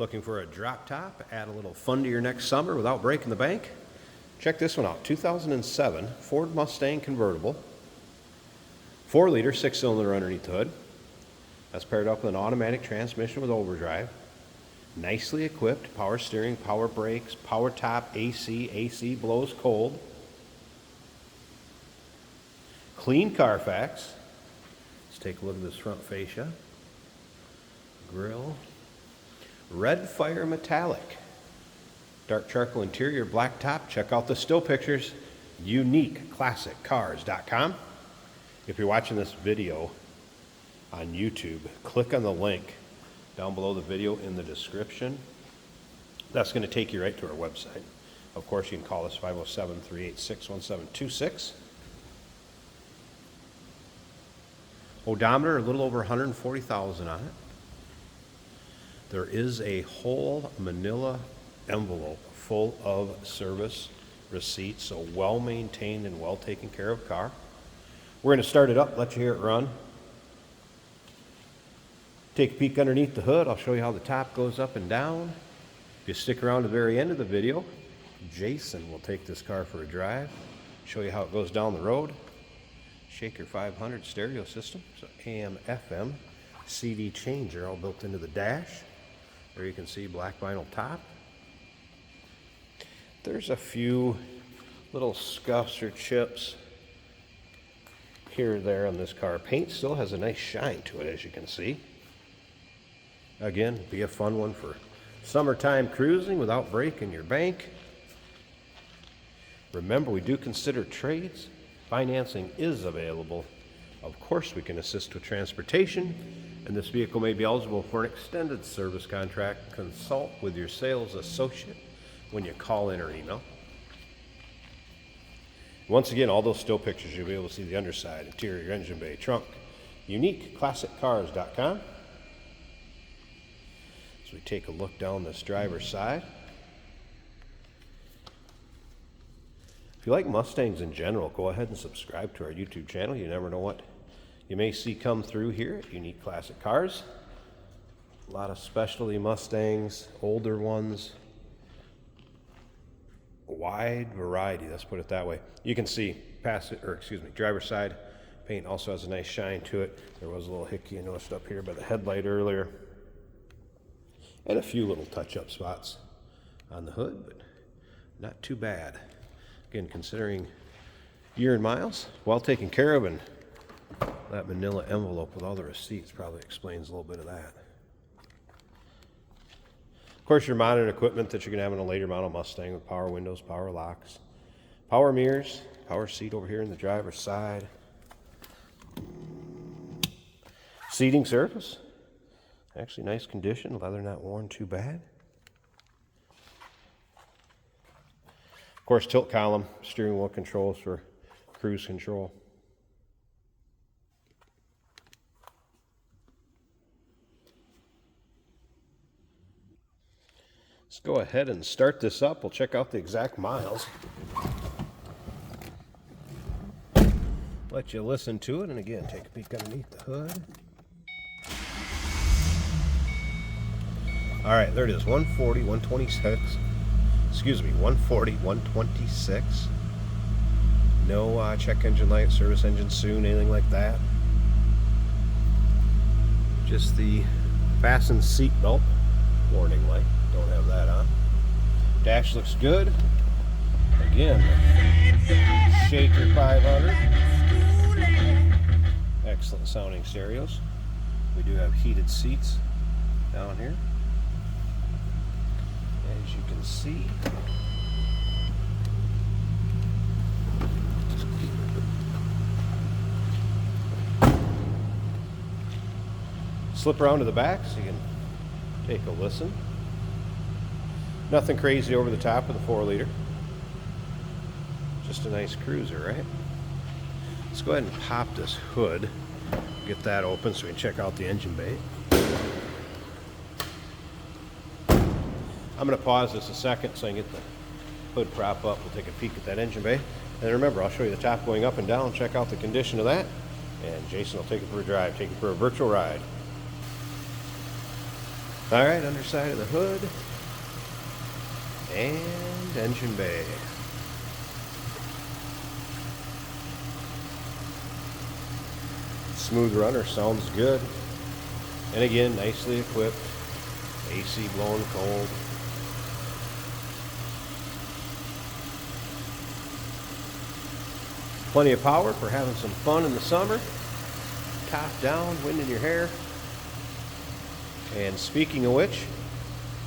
Looking for a drop top, add a little fun to your next summer without breaking the bank? Check this one out. 2007 Ford Mustang Convertible. 4-liter, 6-cylinder underneath the hood. That's paired up with an automatic transmission with overdrive. Nicely equipped, power steering, power brakes, power top, AC blows cold. Clean Carfax. Let's take a look at this front fascia. Grill. Red Fire Metallic. Dark charcoal interior, black top. Check out the still pictures. UniqueClassicCars.com. If you're watching this video on YouTube, click on the link down below the video in the description. That's going to take you right to our website. Of course, you can call us 507-386-1726. Odometer, a little over 140,000 on it. There is a whole manila envelope full of service receipts, so well maintained and well taken care of car. We're going to start it up, let you hear it run. Take a peek underneath the hood. I'll show you how the top goes up and down. If you stick around to the very end of the video, Jason will take this car for a drive, show you how it goes down the road. Shaker 500 stereo system, so AM, FM, CD changer all built into the dash. There you can see black vinyl top. There's a few little scuffs or chips here or there on this car. Paint still has a nice shine to it, as you can see. Again, be a fun one for summertime cruising without breaking your bank. Remember, we do consider trades. Financing is available. Of course, we can assist with transportation, and this vehicle may be eligible for an extended service contract. Consult with your sales associate when you call in or email. Once again, all those still pictures, you'll be able to see the underside, interior, engine bay, trunk. UniqueClassicCars.com. As we take a look down this driver's side. If you like Mustangs in general, go ahead and subscribe to our YouTube channel. You never know what you may see come through here at Unique Classic Cars. A lot of specialty Mustangs, older ones, a wide variety, let's put it that way. You can see driver's side paint also has a nice shine to it. There was a little hickey I noticed up here by the headlight earlier. And a few little touch-up spots on the hood, but not too bad. Again, considering year and miles, well taken care of, and that manila envelope with all the receipts probably explains a little bit of that. Of course, your modern equipment that you're going to have in a later model Mustang with power windows, power locks, power mirrors, power seat over here in the driver's side. Seating surface, actually nice condition, leather not worn too bad. Of course, tilt column, steering wheel controls for cruise control. Let's go ahead and start this up. We'll check out the exact miles. Let you listen to it, and again, take a peek underneath the hood. All right, there it is, 140, 126. Excuse me, 140, 126. No check engine light, service engine soon, anything like that. Just the fasten seat belt warning light. Don't have that on. Dash looks good. Again, Shaker 500. Excellent sounding stereos. We do have heated seats down here. As you can see, slip around to the back so you can take a listen. Nothing crazy over the top of the 4-liter. Just a nice cruiser, right? Let's go ahead and pop this hood, get that open so we can check out the engine bay. I'm going to pause this a second so I can get the hood prop up. We'll take a peek at that engine bay. And remember, I'll show you the top going up and down, check out the condition of that. And Jason will take it for a drive, take it for a virtual ride. All right, underside of the hood and engine bay. Smooth runner, sounds good. And again, nicely equipped. AC blowing cold. Plenty of power for having some fun in the summer. Top down, wind in your hair. And speaking of which,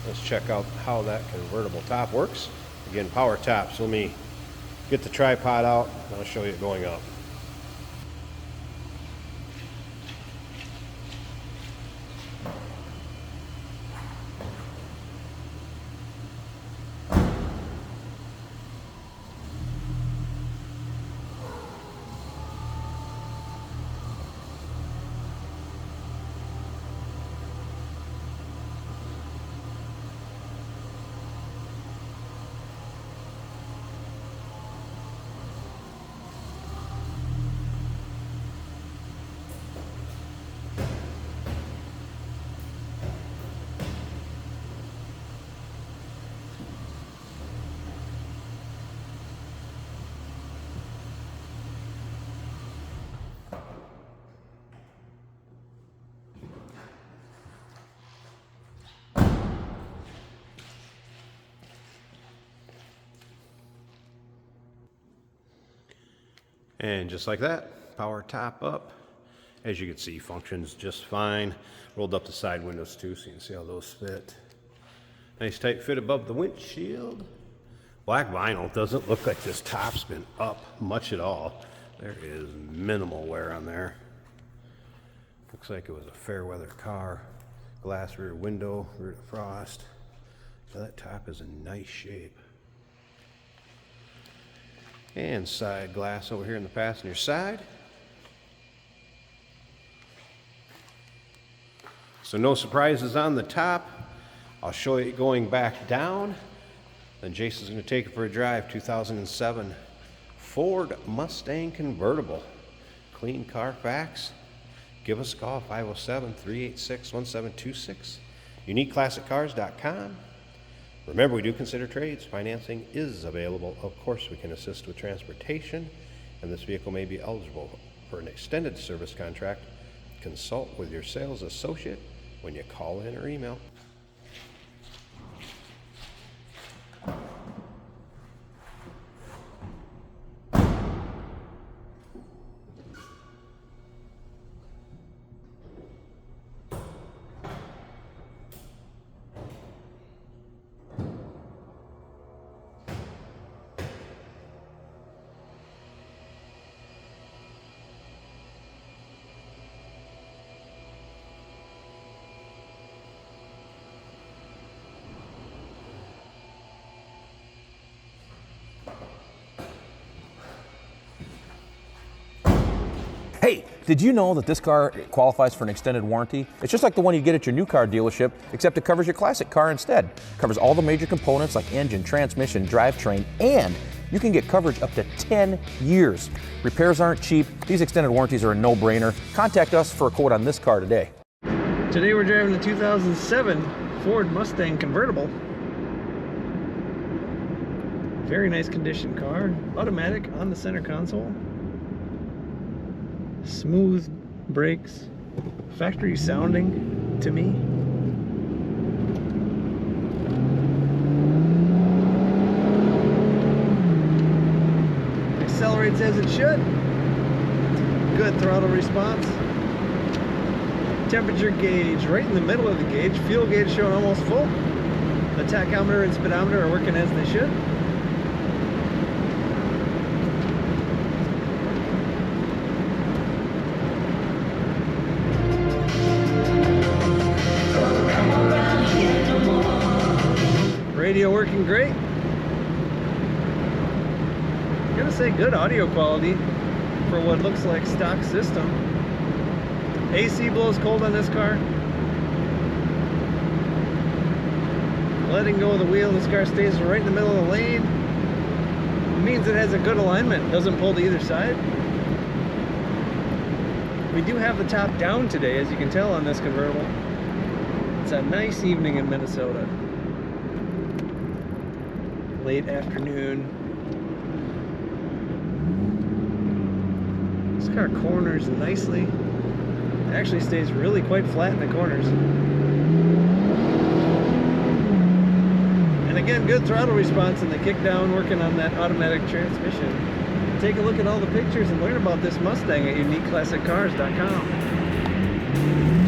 let's check out how that convertible top works. Again, power top, so let me get the tripod out and I'll show you it going up. And just like that, power top up. As you can see, functions just fine. Rolled up the side windows too, so you can see how those fit. Nice tight fit above the windshield. Black vinyl. Doesn't look like this top's been up much at all. There is minimal wear on there. Looks like it was a fair weather car. Glass rear window, rear defrost. So that top is in nice shape. And side glass over here in the passenger side. So no surprises on the top. I'll show you going back down. Then Jason's going to take it for a drive. 2007 Ford Mustang convertible. Clean Carfax. Give us a call, 507-386-1726. UniqueClassicCars.com. Remember, we do consider trades. Financing is available. Of course, we can assist with transportation, and this vehicle may be eligible for an extended service contract. Consult with your sales associate when you call in or email. Hey, did you know that this car qualifies for an extended warranty? It's just like the one you get at your new car dealership, except it covers your classic car instead. Covers all the major components like engine, transmission, drivetrain, and you can get coverage up to 10 years. Repairs aren't cheap. These extended warranties are a no-brainer. Contact us for a quote on this car today. Today we're driving the 2007 Ford Mustang convertible. Very nice condition car. Automatic on the center console. Smooth brakes. Factory sounding to me. Accelerates as it should. Good throttle response. Temperature gauge right in the middle of the gauge. Fuel gauge showing almost full. The tachometer and speedometer are working as they should. Radio working great. I'm gonna say good audio quality for what looks like stock system. AC blows cold on this car. Letting go of the wheel, this car stays right in the middle of the lane. It means it has a good alignment, doesn't pull to either side. We do have the top down today, as you can tell on this convertible. It's a nice evening in Minnesota. Late afternoon. This car corners nicely. It actually stays really quite flat in the corners. And again, good throttle response in the kick down, working on that automatic transmission. Take a look at all the pictures and learn about this Mustang at uniqueclassiccars.com.